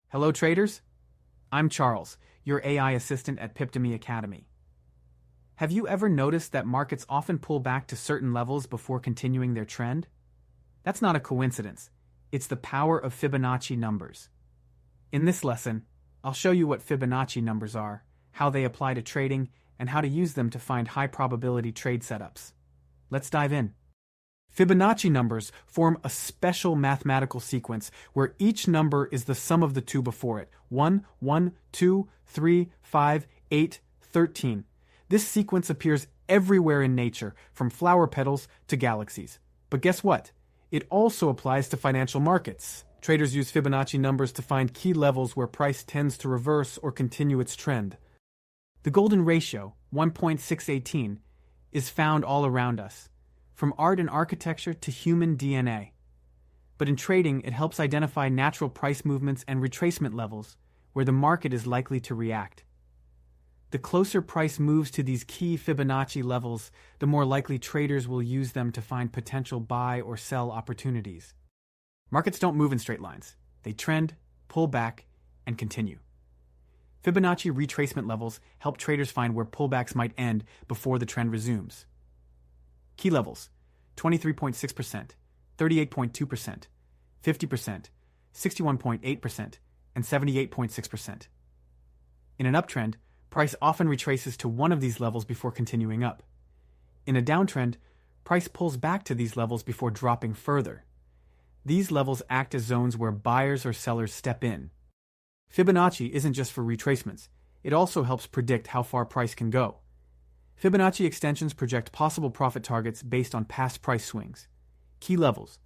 Hello traders, I'm Charles, your AI assistant at Pipdemy Academy. Have you ever noticed that markets often pull back to certain levels before continuing their trend? That's not a coincidence. It's the power of Fibonacci numbers. In this lesson, I'll show you what Fibonacci numbers are, how they apply to trading, and how to use them to find high-probability trade setups. Let's dive in. Fibonacci numbers form a special mathematical sequence where each number is the sum of the two before it. 1, 1, 2, 3, 5, 8, 13. This sequence appears everywhere in nature, from flower petals to galaxies. But guess what? It also applies to financial markets. Traders use Fibonacci numbers to find key levels where price tends to reverse or continue its trend. The golden ratio, 1.618, is found all around us, from art and architecture to human DNA. But in trading, it helps identify natural price movements and retracement levels where the market is likely to react. The closer price moves to these key Fibonacci levels, the more likely traders will use them to find potential buy or sell opportunities. Markets don't move in straight lines. They trend, pull back, and continue. Fibonacci retracement levels help traders find where pullbacks might end before the trend resumes. Key levels: 23.6%, 38.2%, 50%, 61.8%, and 78.6%. In an uptrend, price often retraces to one of these levels before continuing up. In a downtrend, price pulls back to these levels before dropping further. These levels act as zones where buyers or sellers step in. Fibonacci isn't just for retracements. It also helps predict how far price can go. Fibonacci extensions project possible profit targets based on past price swings. Key levels: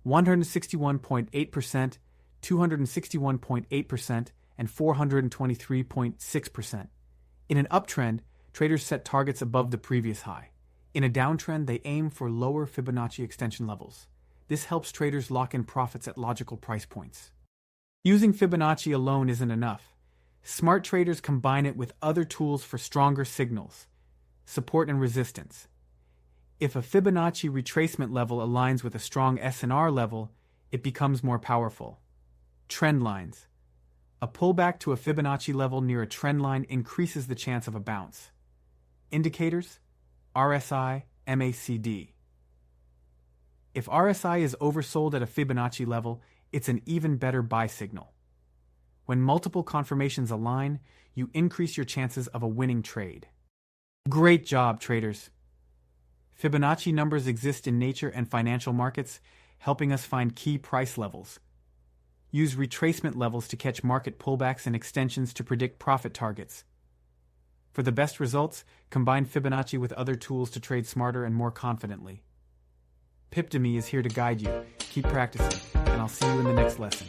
161.8%, 261.8%, and 423.6%. In an uptrend, traders set targets above the previous high. In a downtrend, they aim for lower Fibonacci extension levels. This helps traders lock in profits at logical price points. Using Fibonacci alone isn't enough. Smart traders combine it with other tools for stronger signals, support and resistance. If a Fibonacci retracement level aligns with a strong S&R level, it becomes more powerful. Trend lines. A pullback to a Fibonacci level near a trend line increases the chance of a bounce. Indicators: RSI, MACD. If RSI is oversold at a Fibonacci level, it's an even better buy signal. When multiple confirmations align, you increase your chances of a winning trade. Great job, traders! Fibonacci numbers exist in nature and financial markets, helping us find key price levels. Use retracement levels to catch market pullbacks and extensions to predict profit targets. For the best results, combine Fibonacci with other tools to trade smarter and more confidently. Pipdemy is here to guide you. Keep practicing, and I'll see you in the next lesson.